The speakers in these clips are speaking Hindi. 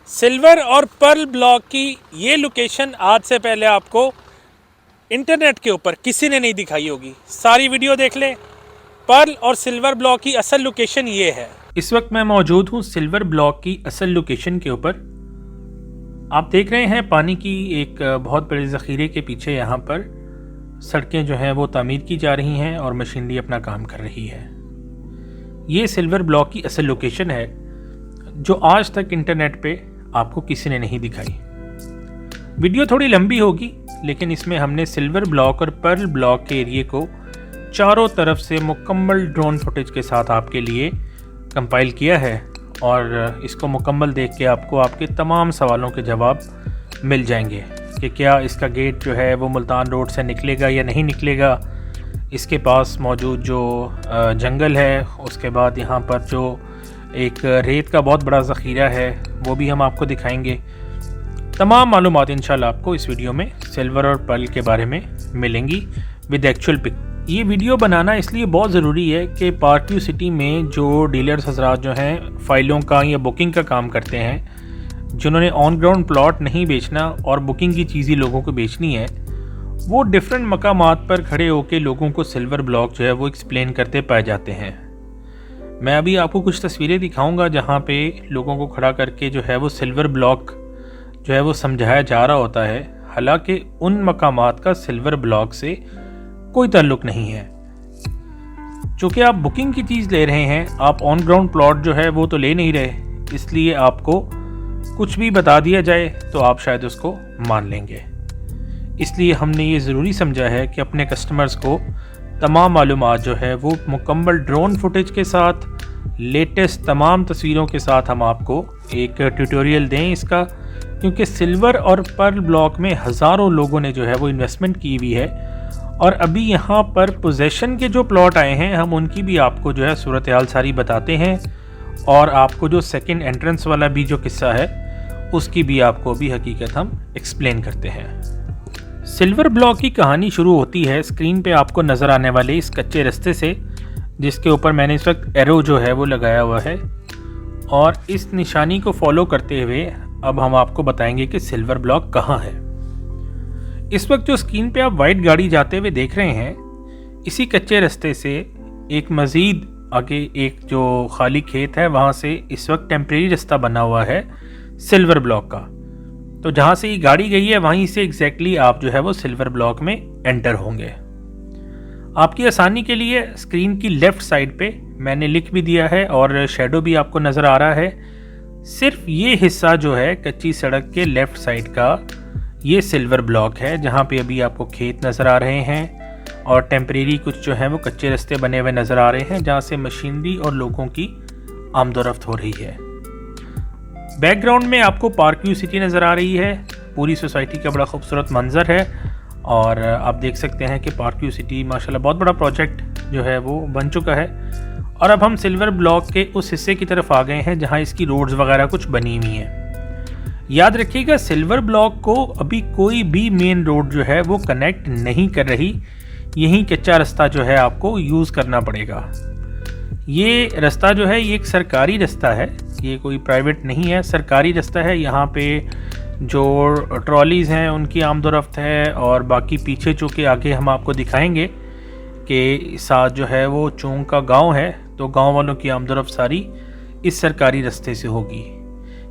सिल्वर और पर्ल ब्लॉक की ये लोकेशन आज से पहले आपको इंटरनेट के ऊपर किसी ने नहीं दिखाई होगी। सारी वीडियो देख लें। पर्ल और सिल्वर ब्लॉक की असल लोकेशन ये है। इस वक्त मैं मौजूद हूँ सिल्वर ब्लॉक की असल लोकेशन के ऊपर। आप देख रहे हैं पानी की एक बहुत बड़े ज़ख़ीरे के पीछे यहाँ पर सड़कें जो हैं वो तामीर की जा रही हैं और मशीनरी अपना काम कर रही है। ये सिल्वर ब्लॉक की असल लोकेशन है जो आज तक इंटरनेट पे आपको किसी ने नहीं दिखाई। वीडियो थोड़ी लंबी होगी लेकिन इसमें हमने सिल्वर ब्लॉक और पर्ल ब्लॉक के एरिए को चारों तरफ से मुकम्मल ड्रोन फुटेज के साथ आपके लिए कंपाइल किया है और इसको मुकम्मल देख के आपको आपके तमाम सवालों के जवाब मिल जाएंगे कि क्या इसका गेट जो है वो मुल्तान रोड से निकलेगा या नहीं निकलेगा, इसके पास मौजूद जो जंगल है, उसके बाद यहाँ पर जो एक रेत का बहुत बड़ा ज़ख़ीरा है वो भी हम आपको दिखाएंगे। तमाम मालूमात इंशाल्लाह आपको इस वीडियो में सिल्वर और पर्ल के बारे में मिलेंगी विद एक्चुअल पिक। ये वीडियो बनाना इसलिए बहुत ज़रूरी है कि पार्कव्यू सिटी में जो डीलर्स हजरात जो हैं फ़ाइलों का या बुकिंग का काम करते हैं, जिन्होंने ऑन ग्राउंड प्लॉट नहीं बेचना और बुकिंग की चीज़ें लोगों को बेचनी है, वो डिफरेंट मकामात पर खड़े होकर लोगों को सिल्वर ब्लॉक जो है वो एक्सप्लेन करते पाए जाते हैं। मैं अभी आपको कुछ तस्वीरें दिखाऊंगा जहाँ पे लोगों को खड़ा करके जो है वो सिल्वर ब्लॉक जो है वो समझाया जा रहा होता है, हालांकि उन मकामात का सिल्वर ब्लॉक से कोई ताल्लुक नहीं है। चूँकि आप बुकिंग की चीज़ ले रहे हैं, आप ऑन ग्राउंड प्लॉट जो है वो तो ले नहीं रहे, इसलिए आपको कुछ भी बता दिया जाए तो आप शायद उसको मान लेंगे। इसलिए हमने ये ज़रूरी समझा है कि अपने कस्टमर्स को तमाम मालूमात जो है वो मुकम्मल ड्रोन फुटेज के साथ, लेटेस्ट तमाम तस्वीरों के साथ हम आपको एक ट्यूटोरियल दें इसका, क्योंकि सिल्वर और पर्ल ब्लॉक में हज़ारों लोगों ने जो है वो इन्वेस्टमेंट की हुई है और अभी यहाँ पर पोजेशन के जो प्लॉट आए हैं हम उनकी भी आपको जो है सूरत हाल सारी बताते हैं और आपको जो सेकंड एंट्रेंस वाला भी जो किस्सा है उसकी भी आपको भी हकीकत हम एक्सप्लेन करते हैं। सिल्वर ब्लॉक की कहानी शुरू होती है स्क्रीन पे आपको नज़र आने वाले इस कच्चे रास्ते से, जिसके ऊपर मैंने इस वक्त एरो जो है वो लगाया हुआ है और इस निशानी को फॉलो करते हुए अब हम आपको बताएंगे कि सिल्वर ब्लॉक कहाँ है। इस वक्त जो स्क्रीन पे आप वाइट गाड़ी जाते हुए देख रहे हैं, इसी कच्चे रास्ते से एक मज़ीद आगे एक जो खाली खेत है वहाँ से इस वक्त टेम्परेरी रास्ता बना हुआ है सिल्वर ब्लॉक का। तो जहाँ से ये गाड़ी गई है वहीं से एग्जैक्टली आप जो है वो सिल्वर ब्लॉक में एंटर होंगे। आपकी आसानी के लिए स्क्रीन की लेफ़्ट साइड पे मैंने लिख भी दिया है और शेडो भी आपको नज़र आ रहा है। सिर्फ ये हिस्सा जो है कच्ची सड़क के लेफ़्ट साइड का ये सिल्वर ब्लॉक है, जहाँ पे अभी आपको खेत नज़र आ रहे हैं और टेम्परेरी कुछ जो है वो कच्चे रास्ते बने हुए नज़र आ रहे हैं जहाँ से मशीनरी और लोगों की आमदोरफ्त हो रही है। बैकग्राउंड में आपको पार्कव्यू सिटी नज़र आ रही है, पूरी सोसाइटी का बड़ा खूबसूरत मंजर है और आप देख सकते हैं कि पार्कव्यू सिटी माशाल्लाह बहुत बड़ा प्रोजेक्ट जो है वो बन चुका है। और अब हम सिल्वर ब्लॉक के उस हिस्से की तरफ आ गए हैं जहां इसकी रोड्स वगैरह कुछ बनी हुई हैं। याद रखिएगा सिल्वर ब्लॉक को अभी कोई भी मेन रोड जो है वो कनेक्ट नहीं कर रही, यही कच्चा रास्ता जो है आपको यूज़ करना पड़ेगा। ये रास्ता जो है ये एक सरकारी रास्ता है, ये कोई प्राइवेट नहीं है, सरकारी रास्ता है। यहाँ पे जो ट्रॉलीज़ हैं उनकी आमदोरफ्त है और बाकी पीछे चूँकि आगे हम आपको दिखाएंगे कि साथ जो है वो चोंग का गांव है, तो गांव वालों की आमदोरफ्त सारी इस सरकारी रास्ते से होगी।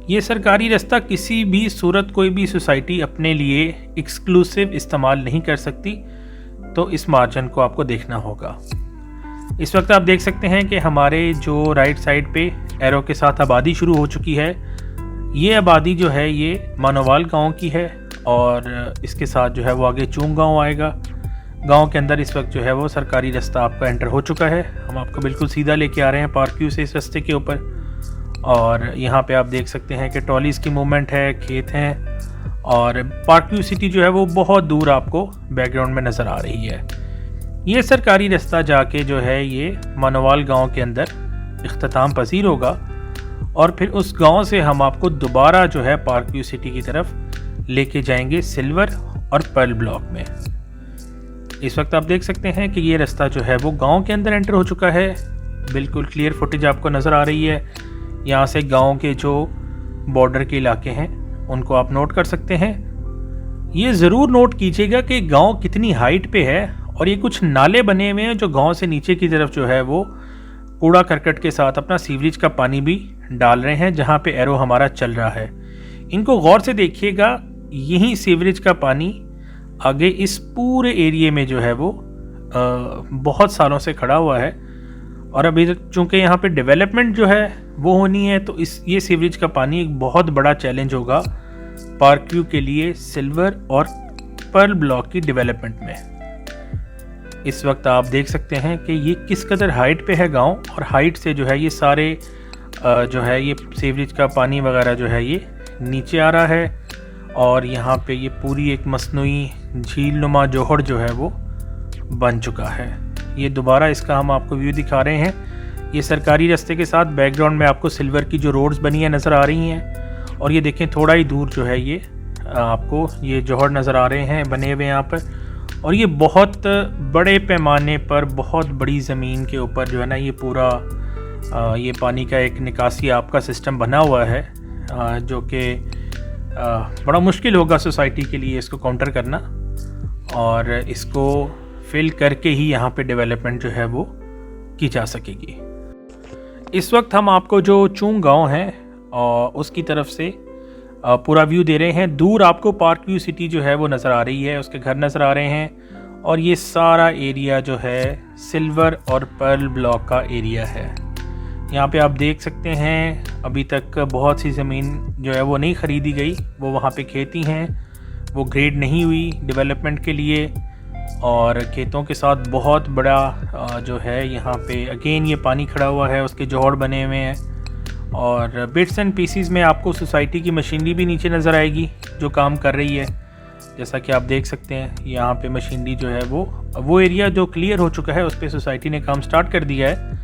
ये सरकारी रास्ता किसी भी सूरत कोई भी सोसाइटी अपने लिए एक्सक्लूसिव इस्तेमाल नहीं कर सकती, तो इस मार्जिन को आपको देखना होगा। इस वक्त आप देख सकते हैं कि हमारे जो राइट साइड पे एरो के साथ आबादी शुरू हो चुकी है। ये आबादी जो है ये मानोवाल गांव की है और इसके साथ जो है वो आगे चूंग गांव आएगा। गांव के अंदर इस वक्त जो है वो सरकारी रास्ता आपका एंटर हो चुका है। हम आपको बिल्कुल सीधा लेके आ रहे हैं पार्कव्यू से इस रास्ते के ऊपर और यहाँ पे आप देख सकते हैं कि ट्रॉलीज़ की मूवमेंट है, खेत हैं और पार्कव्यू सिटी जो है वो बहुत दूर आपको बैकग्राउंड में नज़र आ रही है। ये सरकारी रास्ता जाके जो है ये मानोवाल गांव के अंदर इख्तिताम पसीर होगा और फिर उस गांव से हम आपको दोबारा जो है पार्कव्यू सिटी की तरफ लेके जाएंगे सिल्वर और पर्ल ब्लॉक में। इस वक्त आप देख सकते हैं कि ये रास्ता जो है वो गांव के अंदर एंटर हो चुका है। बिल्कुल क्लियर फुटेज आपको नज़र आ रही है। यहाँ से गांव के जो बॉर्डर के इलाके हैं उनको आप नोट कर सकते हैं। ये ज़रूर नोट कीजिएगा कि गांव कितनी हाइट पे है और ये कुछ नाले बने हुए हैं जो गांव से नीचे की तरफ जो है वो कूड़ा करकट के साथ अपना सीवरेज का पानी भी डाल रहे हैं, जहां पे एरो हमारा चल रहा है। इनको गौर से देखिएगा, यही सीवरेज का पानी आगे इस पूरे एरिया में जो है वो बहुत सालों से खड़ा हुआ है और अभी चूँकि यहाँ पे डेवलपमेंट जो है वो होनी है, तो ये सीवरेज का पानी एक बहुत बड़ा चैलेंज होगा पार्क व्यू के लिए सिल्वर और पर्ल ब्लॉक की डेवलपमेंट में। इस वक्त आप देख सकते हैं कि ये किस कदर हाइट पे है गांव, और हाइट से जो है ये सारे जो है ये सीवरेज का पानी वगैरह जो है ये नीचे आ रहा है और यहाँ पे ये पूरी एक मसनूई झील नुमा जोहड़ जो है वो बन चुका है। ये दोबारा इसका हम आपको व्यू दिखा रहे हैं। ये सरकारी रास्ते के साथ बैकग्राउंड में आपको सिल्वर की जो रोड्स बनी है नज़र आ रही हैं, और ये देखें थोड़ा ही दूर जो है ये आपको ये जोहड़ नज़र आ रहे हैं बने हुए यहाँ पर। और ये बहुत बड़े पैमाने पर बहुत बड़ी ज़मीन के ऊपर जो है ना ये पूरा ये पानी का एक निकासी आपका सिस्टम बना हुआ है, जो कि बड़ा मुश्किल होगा सोसाइटी के लिए इसको काउंटर करना, और इसको फिल करके ही यहाँ पे डेवलपमेंट जो है वो की जा सकेगी। इस वक्त हम आपको जो चूंग गांव है और उसकी तरफ से पूरा व्यू दे रहे हैं। दूर आपको पार्क व्यू सिटी जो है वो नज़र आ रही है, उसके घर नज़र आ रहे हैं, और ये सारा एरिया जो है सिल्वर और पर्ल ब्लॉक का एरिया है। यहाँ पे आप देख सकते हैं अभी तक बहुत सी ज़मीन जो है वो नहीं ख़रीदी गई, वो वहाँ पे खेती हैं, वो ग्रेड नहीं हुई डेवलपमेंट के लिए, और खेतों के साथ बहुत बड़ा जो है यहाँ पे अगेन ये पानी खड़ा हुआ है, उसके जोहड़ बने हुए हैं, और बिट्स एंड पीसीज में आपको सोसाइटी की मशीनरी भी नीचे नज़र आएगी जो काम कर रही है। जैसा कि आप देख सकते हैं यहाँ पे मशीनरी जो है वो एरिया जो क्लियर हो चुका है उस पर सोसाइटी ने काम स्टार्ट कर दिया है।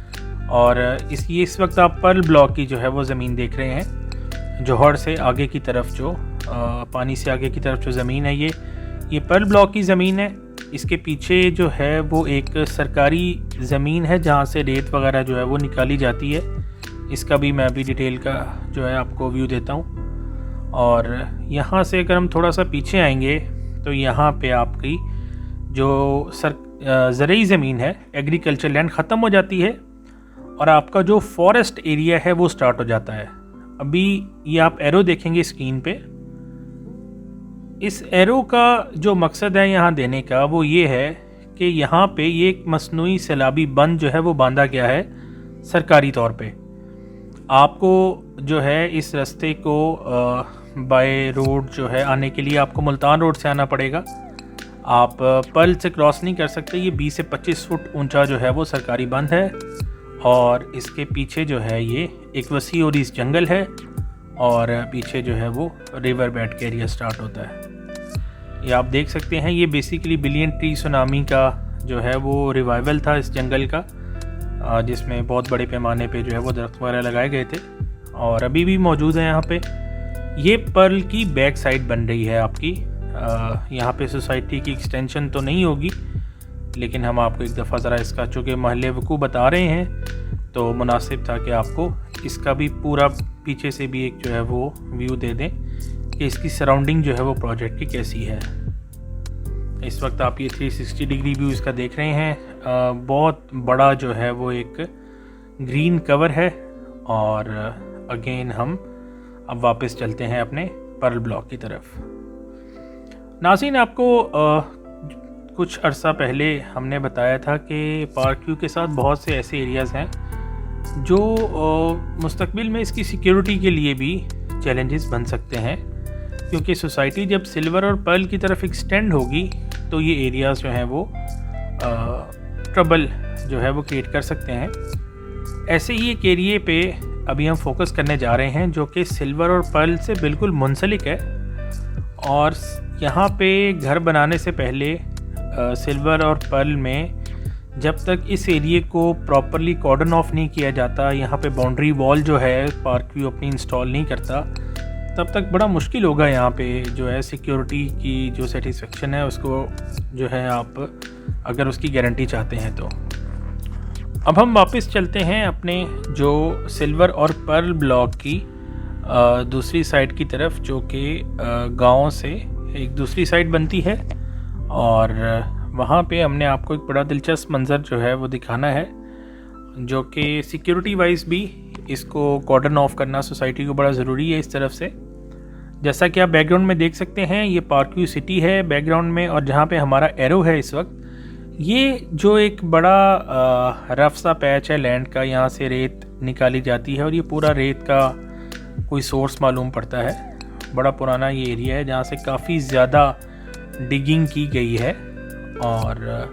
और इस वक्त आप पर्ल ब्लॉक की जो है वो ज़मीन देख रहे हैं, जोहड़ से आगे की तरफ जो पानी से आगे की तरफ जो ज़मीन है ये पर्ल ब्लॉक की ज़मीन है। इसके पीछे जो है वो एक सरकारी ज़मीन है जहाँ से रेत वगैरह जो है वो निकाली जाती है। इसका भी मैं अभी डिटेल का जो है आपको व्यू देता हूँ। और यहाँ से अगर हम थोड़ा सा पीछे आएंगे तो यहाँ पे आपकी जो ज़रूरी ज़मीन है, एग्रीकल्चर लैंड ख़त्म हो जाती है और आपका जो फॉरेस्ट एरिया है वो स्टार्ट हो जाता है। अभी ये आप एरो देखेंगे स्क्रीन पे, इस एरो का जो मकसद है यहाँ देने का वो ये है कि यहाँ पे ये एक मसनूई सैलाबी बंद जो है वो बांधा गया है सरकारी तौर पे। आपको जो है इस रास्ते को बाय रोड जो है आने के लिए आपको मुल्तान रोड से आना पड़ेगा। आप पर्ल से क्रॉस नहीं कर सकते। ये 20 से 25 फुट ऊंचा जो है वो सरकारी बंद है, और इसके पीछे जो है ये एक वसी और इस जंगल है, और पीछे जो है वो रिवर बेड के एरिया स्टार्ट होता है। ये आप देख सकते हैं, ये बेसिकली बिलियन ट्री सुनामी का जो है वो रिवाइवल था इस जंगल का, जिसमें बहुत बड़े पैमाने पे जो है वो दरख्त वगैरह लगाए गए थे और अभी भी मौजूद है यहाँ पे। ये पर्ल की बैक साइड बन रही है आपकी। यहाँ पे सोसाइटी की एक्सटेंशन तो नहीं होगी, लेकिन हम आपको एक दफ़ा ज़रा इसका चूँकि महल्ले वकू बता रहे हैं तो मुनासिब था कि आपको इसका भी पूरा पीछे से भी एक जो है वो व्यू दे दें कि इसकी सराउंडिंग जो है वो प्रोजेक्ट की कैसी है। इस वक्त आप ये 360 डिग्री व्यू इसका देख रहे हैं। बहुत बड़ा जो है वो एक ग्रीन कवर है। और अगेन हम अब वापस चलते हैं अपने पर्ल ब्लॉक की तरफ। नाज़रीन, आपको कुछ अरसा पहले हमने बताया था कि पार्क व्यू के साथ बहुत से ऐसे एरियाज़ हैं जो मुस्तकबिल में इसकी सिक्योरिटी के लिए भी चैलेंजेस बन सकते हैं, क्योंकि सोसाइटी जब सिल्वर और पर्ल की तरफ एक्सटेंड होगी तो ये एरियाज़ जो हैं वो ट्रबल जो है वो क्रिएट कर सकते हैं। ऐसे ही एक एरिए पे अभी हम फोकस करने जा रहे हैं जो कि सिल्वर और पर्ल से बिल्कुल मुंसलिक है, और यहाँ पे घर बनाने से पहले सिल्वर और पर्ल में जब तक इस एरिए को प्रॉपरली कॉर्डन ऑफ नहीं किया जाता, यहाँ पे बाउंड्री वॉल जो है पार्क व्यू अपनी इंस्टॉल नहीं करता, तब तक बड़ा मुश्किल होगा यहाँ पे जो है सिक्योरिटी की जो सेटिस्फेक्शन है उसको जो है आप अगर उसकी गारंटी चाहते हैं तो। अब हम वापस चलते हैं अपने जो सिल्वर और पर्ल ब्लॉक की दूसरी साइड की तरफ, जो कि गाँव से एक दूसरी साइड बनती है। और वहाँ पे हमने आपको एक बड़ा दिलचस्प मंज़र जो है वो दिखाना है, जो कि सिक्योरिटी वाइज भी इसको कॉर्डन ऑफ करना सोसाइटी को बड़ा ज़रूरी है इस तरफ से। जैसा कि आप बैकग्राउंड में देख सकते हैं, ये पार्क व्यू सिटी है बैकग्राउंड में, और जहाँ पे हमारा एरो है इस वक्त, ये जो एक बड़ा रफ सा पैच है लैंड का, यहाँ से रेत निकाली जाती है और ये पूरा रेत का कोई सोर्स मालूम पड़ता है। बड़ा पुराना ये एरिया है जहाँ से काफ़ी ज़्यादा डिगिंग की गई है और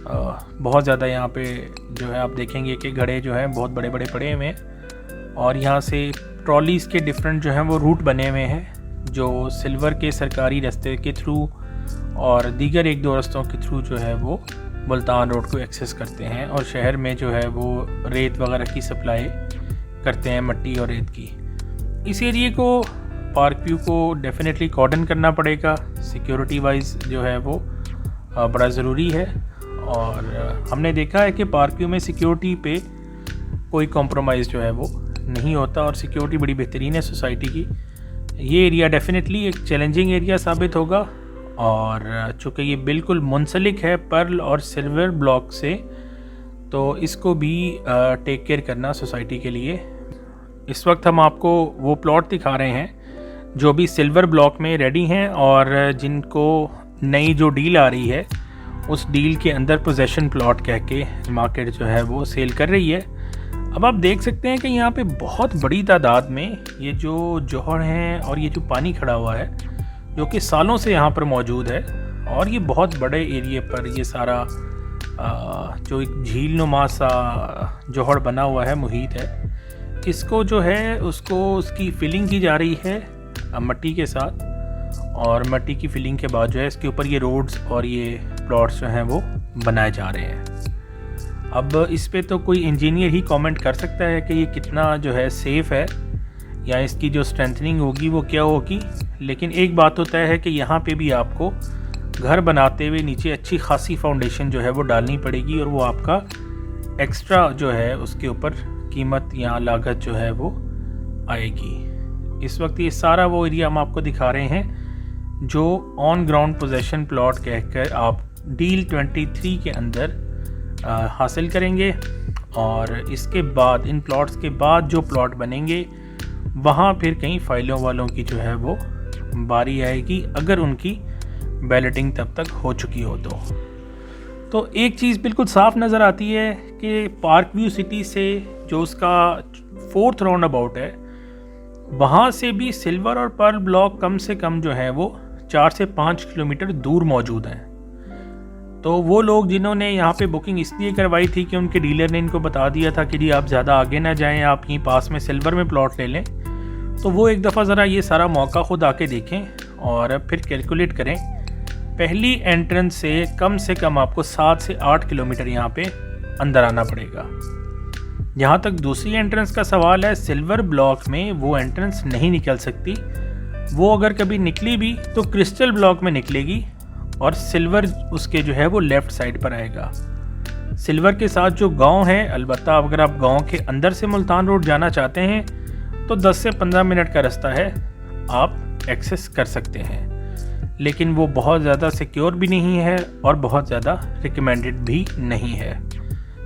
बहुत ज़्यादा यहाँ पे जो है आप देखेंगे कि घड़े जो हैं बहुत बड़े बड़े पड़े हुए हैं, और यहाँ से ट्रॉलीज़ के डिफरेंट जो हैं वो रूट बने हुए हैं, जो सिल्वर के सरकारी रास्ते के थ्रू और दीगर एक दो रास्तों के थ्रू जो है वो मुल्तान रोड को एक्सेस करते हैं और शहर में जो है वो रेत वगैरह की सप्लाई करते हैं, मट्टी और रेत की। इस एरिए को, पार्क व्यू को डेफिनेटली कॉर्डन करना पड़ेगा, सिक्योरिटी वाइज जो है वो बड़ा ज़रूरी है। और हमने देखा है कि पार्क व्यू में सिक्योरिटी पे कोई कॉम्प्रोमाइज़ जो है वो नहीं होता और सिक्योरिटी बड़ी बेहतरीन है सोसाइटी की। ये एरिया डेफिनेटली एक चैलेंजिंग एरिया साबित होगा, और चूँकि ये बिल्कुल मुंसलिक है पर्ल और सिल्वर ब्लॉक से, तो इसको भी टेक केयर करना सोसाइटी के लिए। इस वक्त हम आपको वो प्लॉट दिखा रहे हैं जो भी सिल्वर ब्लॉक में रेडी हैं और जिनको नई जो डील आ रही है उस डील के अंदर पोजेशन प्लॉट कह के मार्केट जो है वो सेल कर रही है। अब आप देख सकते हैं कि यहाँ पे बहुत बड़ी तादाद में ये जो जौहर हैं और ये जो पानी खड़ा हुआ है, जो कि सालों से यहाँ पर मौजूद है, और ये बहुत बड़े एरिए पर ये सारा जो एक झील नुमा सा जौहर बना हुआ है, मुहित है, इसको जो है उसको उसकी फिलिंग की जा रही है मट्टी के साथ, और मट्टी की फिलिंग के बाद जो है इसके ऊपर ये रोड्स और ये प्लॉट्स जो हैं वो बनाए जा रहे हैं। अब इस पे तो कोई इंजीनियर ही कमेंट कर सकता है कि ये कितना जो है सेफ़ है या इसकी जो स्ट्रेंथनिंग होगी वो क्या होगी, लेकिन एक बात तो तय है कि यहाँ पे भी आपको घर बनाते हुए नीचे अच्छी खासी फाउंडेशन जो है वो डालनी पड़ेगी, और वो आपका एक्स्ट्रा जो है उसके ऊपर कीमत या लागत जो है वो आएगी। इस वक्त ये सारा वो एरिया हम आपको दिखा रहे हैं जो ऑन ग्राउंड पोजेशन प्लॉट कहकर आप डील 23 के अंदर हासिल करेंगे, और इसके बाद इन प्लॉट्स के बाद जो प्लॉट बनेंगे वहाँ फिर कई फाइलों वालों की जो है वो बारी आएगी, अगर उनकी बैलेटिंग तब तक हो चुकी हो। तो एक चीज़ बिल्कुल साफ नज़र आती है कि पार्क व्यू सिटी से जो उसका 4th राउंड अबाउट है, वहाँ से भी सिल्वर और पर्ल ब्लॉक कम से कम जो है वो 4 से 5 किलोमीटर दूर मौजूद हैं। तो वो लोग जिन्होंने यहाँ पे बुकिंग इसलिए करवाई थी कि उनके डीलर ने इनको बता दिया था कि जी आप ज़्यादा आगे ना जाएं, आप यहीं पास में सिल्वर में प्लॉट ले लें, तो वो एक दफ़ा ज़रा ये सारा मौका ख़ुद आके देखें और फिर कैलकुलेट करें। पहली एंट्रेंस से कम आपको 7 से 8 किलोमीटर यहाँ पे अंदर आना पड़ेगा। जहाँ तक दूसरी एंट्रेंस का सवाल है, सिल्वर ब्लॉक में वो एंट्रेंस नहीं निकल सकती, वो अगर कभी निकली भी तो क्रिस्टल ब्लॉक में निकलेगी, और सिल्वर उसके जो है वो लेफ़्ट साइड पर आएगा। सिल्वर के साथ जो गांव है, अलबत्ता अगर आप गांव के अंदर से मुल्तान रोड जाना चाहते हैं तो 10 से 15 मिनट का रास्ता है, आप एक्सेस कर सकते हैं, लेकिन वो बहुत ज़्यादा सिक्योर भी नहीं है और बहुत ज़्यादा रिकमेंडेड भी नहीं है।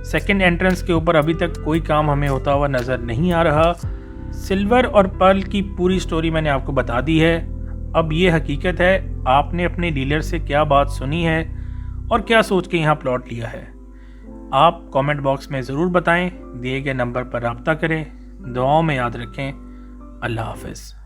सेकेंड एंट्रेंस के ऊपर अभी तक कोई काम हमें होता हुआ नज़र नहीं आ रहा। सिल्वर और पर्ल की पूरी स्टोरी मैंने आपको बता दी है। अब ये हकीकत है, आपने अपने डीलर से क्या बात सुनी है और क्या सोच के यहाँ प्लॉट लिया है, आप कमेंट बॉक्स में ज़रूर बताएं। दिए गए नंबर पर रब्ता करें। दुआओं में याद रखें। अल्लाह हाफ़िज़।